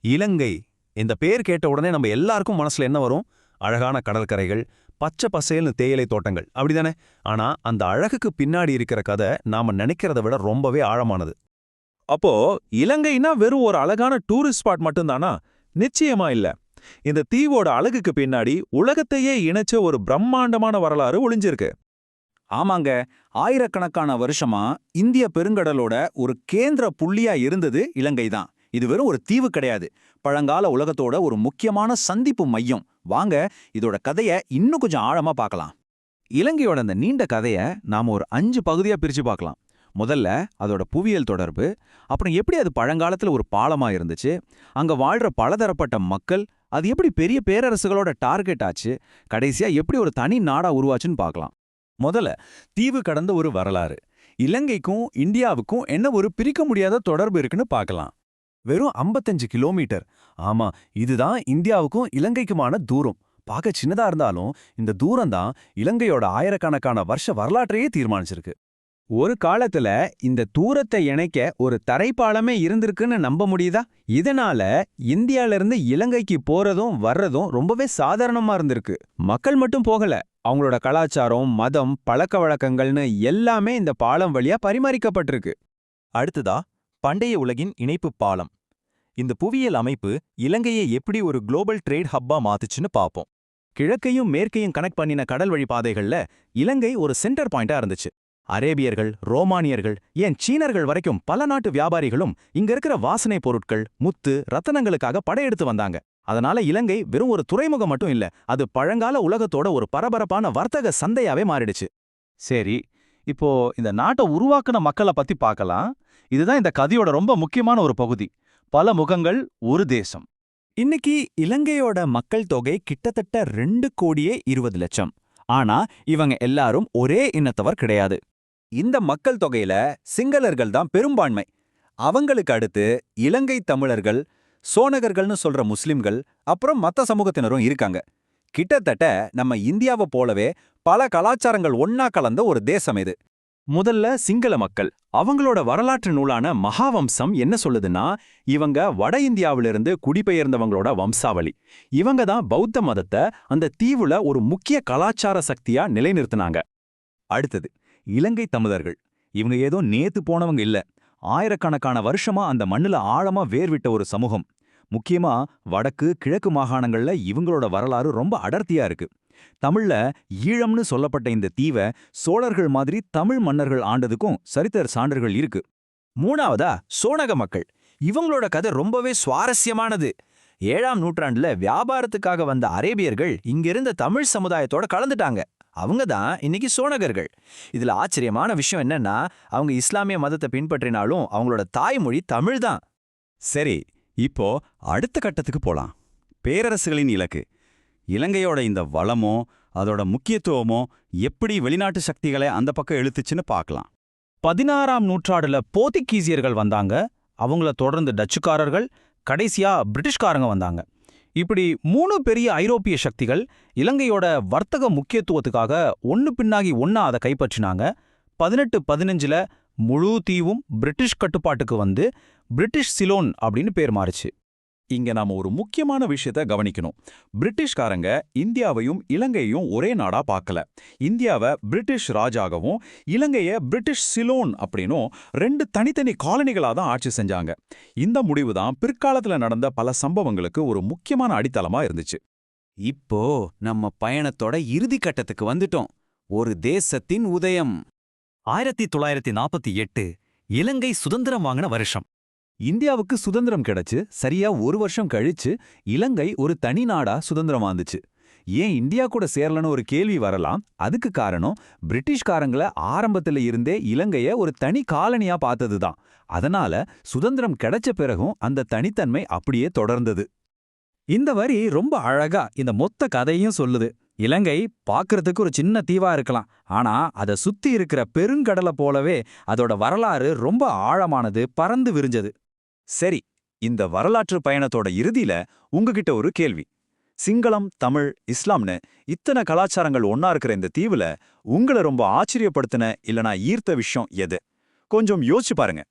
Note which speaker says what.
Speaker 1: இலங்கை இந்த பேர் கேட்ட உடனே நம்ம எல்லாருக்கும் மனசுல என்ன வரும்? அழகான கடற்கரைகள், பச்சை பசேல்னு தேயிலை தோட்டங்கள், அப்படிதானே? ஆனா அந்த அழகுக்கு பின்னாடி இருக்கிற கதை நாம நினைக்கிறத விட ரொம்பவே ஆழமானது.
Speaker 2: அப்போ இலங்கைனா வெறும் ஒரு அழகான டூரிஸ்ட் ஸ்பாட் மட்டும்தானா? நிச்சயமா இல்ல. இந்த தீவோட அழகுக்கு பின்னாடி உலகத்தையே இணைச்ச ஒரு பிரம்மாண்டமான வரலாறு ஒளிஞ்சிருக்கு.
Speaker 3: ஆமாங்க, ஆயிரக்கணக்கான வருஷமா இந்திய பெருங்கடலோட ஒரு கேந்திர புள்ளியா இருந்தது இலங்கை தான். இது வெறும் ஒரு தீவு கிடையாது, பழங்கால உலகத்தோட ஒரு முக்கியமான சந்திப்பு மையம். வாங்க இதோட கதைய இன்னும் கொஞ்சம் ஆழமா பார்க்கலாம்.
Speaker 1: இலங்கையோட அந்த நீண்ட கதையை நாம ஒரு 5 பகுதியா பிரிச்சு பார்க்கலாம். முதல்ல அதோட புவியியல் தொடர்பு, அப்புறம் எப்படி அது பழங்காலத்துல ஒரு பாலமா இருந்துச்சு, அங்க வாழ்ற பலதரப்பட்ட மக்கள், அது எப்படி பெரிய பேரரசுகளோட டார்கெட் ஆச்சு, கடைசியா எப்படி ஒரு தனி நாடா உருவாச்சுன்னு பார்க்கலாம்.
Speaker 3: முதல்ல தீவு கடந்த ஒரு வரலாறு. இலங்கைக்கும் இந்தியாவுக்கும் என்ன ஒரு பிரிக்க முடியாத தொடர்பு இருக்குன்னு பார்க்கலாம்.
Speaker 1: வெறும் 55 கிலோமீட்டர். ஆமா, இதுதான் இந்தியாவுக்கும் இலங்கைக்குமான தூரம். பார்க்க சின்னதா இருந்தாலும் இந்த தூரம் தான் இலங்கையோட ஆயிரக்கணக்கான வருஷ வரலாற்றையே தீர்மானிச்சிருக்கு.
Speaker 3: ஒரு காலத்துல இந்த தூரத்தை இணைக்க ஒரு தரைப்பாலமே இருந்திருக்குன்னு நம்ப முடியுதா? இதனால இந்தியால இருந்து இலங்கைக்கு போறதும் வர்றதும் ரொம்பவே சாதாரணமா இருந்திருக்கு. மக்கள் மட்டும் போகல, அவங்களோட கலாச்சாரம், மதம், பழக்க வழக்கங்கள்னு எல்லாமே இந்த பாலம் வழியா பரிமாறிக்கப்பட்டிருக்கு.
Speaker 4: அடுத்ததா பண்டைய உலகின் இணைப்பு பாலம். இந்த புவியியல் அமைப்பு இலங்கையை எப்படி ஒரு குளோபல் ட்ரேட் ஹப்பா மாத்துச்சுன்னு பார்ப்போம்.
Speaker 3: கிழக்கையும் மேற்கையும் கனெக்ட் பண்ணின கடல் வழி பாதைகள்ல இலங்கை ஒரு சென்டர் பாயிண்டா இருந்துச்சு. அரேபியர்கள், ரோமானியர்கள், ஏன் சீனர்கள் வரைக்கும் பல நாட்டு வியாபாரிகளும் இங்க இருக்கிற வாசனை பொருட்கள், முத்து, ரத்தனங்களுக்காக படையெடுத்து வந்தாங்க. அதனால இலங்கை வெறும் ஒரு துறைமுகம் மட்டும் இல்ல, அது பழங்கால உலகத்தோட ஒரு பரபரப்பான வர்த்தக சந்தையாவே மாறிடுச்சு.
Speaker 2: சரி, இப்போ இந்த நாட்டை உருவாக்குன மக்களை பத்தி பார்க்கலாம். இதுதான் இந்த கதையோட ரொம்ப முக்கியமான ஒரு பகுதி. பல முகங்கள், ஒரு தேசம்.
Speaker 3: இன்னைக்கு இலங்கையோட மக்கள் தொகை கிட்டத்தட்ட 2,20,00,000. ஆனா இவங்க எல்லாரும் ஒரே இனத்தவர் கிடையாது. இந்த மக்கள் தொகையில சிங்களர்கள் தான் பெரும்பான்மை. அவங்களுக்கு அடுத்து இலங்கை தமிழர்கள், சோனகர்கள்னு சொல்ற முஸ்லிம்கள், அப்புறம் மத்த சமூகத்தினரும் இருக்காங்க. கிட்டத்தட்ட நம்ம இந்தியாவை போலவே பல கலாச்சாரங்கள் ஒன்னா கலந்த ஒரு தேசம் இது. முதல்ல சிங்கள மக்கள். அவங்களோட வரலாற்று நூலான மகாவம்சம் என்ன சொல்லுதுன்னா, இவங்க வட இந்தியாவிலிருந்து குடிபெயர்ந்தவங்களோட வம்சாவளி. இவங்க தான் பௌத்த மதத்தை அந்த தீவுல ஒரு முக்கிய கலாச்சார சக்தியா நிலைநிறுத்தினாங்க. அடுத்தது இலங்கை தமிழர்கள். இவங்க ஏதோ நேத்து போனவங்க இல்ல, ஆயிரக்கணக்கான வருஷமா அந்த மண்ணுல ஆழமா வேர்விட்ட ஒரு சமூகம். முக்கியமா வடக்கு, கிழக்கு மாகாணங்கள்ல இவங்களோட வரலாறு ரொம்ப அடர்த்தியா இருக்கு. தமிழ்ல ஈழம்னு சொல்லப்பட்ட இந்த தீவை சோழர்கள் மாதிரி தமிழ் மன்னர்கள் ஆண்டதுக்கும் சரித்திர சான்றுகள் இருக்கு. மூணாவதா சோனக மக்கள். இவங்களோட கதை ரொம்பவே சுவாரஸ்யமானது. 7ஆம் நூற்றாண்டுல வியாபாரத்துக்காக வந்த அரேபியர்கள் இங்கிருந்த தமிழ் சமுதாயத்தோட கலந்துட்டாங்க. அவங்க தான் இன்னைக்கு சோனகர்கள். இதுல ஆச்சரியமான விஷயம் என்னன்னா, அவங்க இஸ்லாமிய மதத்தை பின்பற்றினாலும் அவங்களோட தாய்மொழி தமிழ் தான்.
Speaker 4: சரி, இப்போ அடுத்த கட்டத்துக்கு போலாம். பேரரசுகளின் இலக்கு. இலங்கையோட இந்த வளமோ அதோட முக்கியத்துவமோ எப்படி வெளிநாட்டு சக்திகளை அந்த பக்கம் இழுத்துச்சுன்னு பார்க்கலாம்.
Speaker 3: 16ஆம் நூற்றாண்டுல போர்த்துகீசியர்கள் வந்தாங்க. அவங்கள தொடர்ந்து டச்சுக்காரர்கள், கடைசியா பிரிட்டிஷ்காரங்க வந்தாங்க. இப்படி 3 பெரிய ஐரோப்பிய சக்திகள் இலங்கையோட வர்த்தக முக்கியத்துவத்துக்காக ஒன்னு பின்னாகி ஒன்னா அதை கைப்பற்றினாங்க. 1815ல முழு தீவும் பிரிட்டிஷ் கட்டுப்பாட்டுக்கு வந்து பிரிட்டிஷ் சிலோன் அப்படின்னு பேர் மாறுச்சு.
Speaker 4: இங்க நாம ஒரு முக்கியமான விஷயத்த கவனிக்கணும். பிரிட்டிஷ்காரங்க இந்தியாவையும் இலங்கையையும் ஒரே நாடா பார்க்கல. இந்தியாவை பிரிட்டிஷ் ராஜாகவும் இலங்கைய பிரிட்டிஷ் சிலோன் அப்படின்னும் 2 தனித்தனி காலனிகளா தான் ஆட்சி செஞ்சாங்க. இந்த முடிவு தான் பிற்காலத்துல நடந்த பல சம்பவங்களுக்கு ஒரு முக்கியமான அடித்தளமா இருந்துச்சு.
Speaker 3: இப்போ நம்ம பயணத்தோட இறுதி கட்டத்துக்கு வந்துட்டோம். ஒரு தேசத்தின் உதயம்.
Speaker 4: 1948 இலங்கை சுதந்திரம் வாங்கின வருஷம்.
Speaker 3: இந்தியாவுக்கு சுதந்திரம் கிடைச்சு சரியா 1 வருஷம் கழிச்சு இலங்கை ஒரு தனி நாடா சுதந்திரம் வந்துச்சு. ஏன் இந்தியா கூட சேரலன்னு ஒரு கேள்வி வரலாம். அதுக்கு காரணம் பிரிட்டிஷ்காரங்கள ஆரம்பத்துல இருந்தே இலங்கைய ஒரு தனி காலனியா பார்த்ததுதான். அதனால சுதந்திரம் கிடைச்ச பிறகும் அந்த தனித்தன்மை அப்படியே தொடர்ந்தது. இந்த வரி ரொம்ப அழகா இந்த மொத்த கதையும் சொல்லுது. இலங்கை பார்க்கறதுக்கு ஒரு சின்ன தீவா இருக்கலாம், ஆனா அதை சுத்தி இருக்கிற பெருங்கடலை போலவே அதோட வரலாறு ரொம்ப ஆழமானது, பறந்து விரிஞ்சது.
Speaker 4: சரி, இந்த வரலாற்று பயணத்தோட இறுதியில உங்ககிட்ட ஒரு கேள்வி. சிங்களம், தமிழ், இஸ்லாம்னு இத்தனை கலாச்சாரங்கள் ஒன்னா இருக்கிற இந்த தீவுல உங்களை ரொம்ப ஆச்சரியப்படுத்தின இல்லனா ஈர்த்த விஷயம் எது? கொஞ்சம் யோசிச்சு பாருங்க.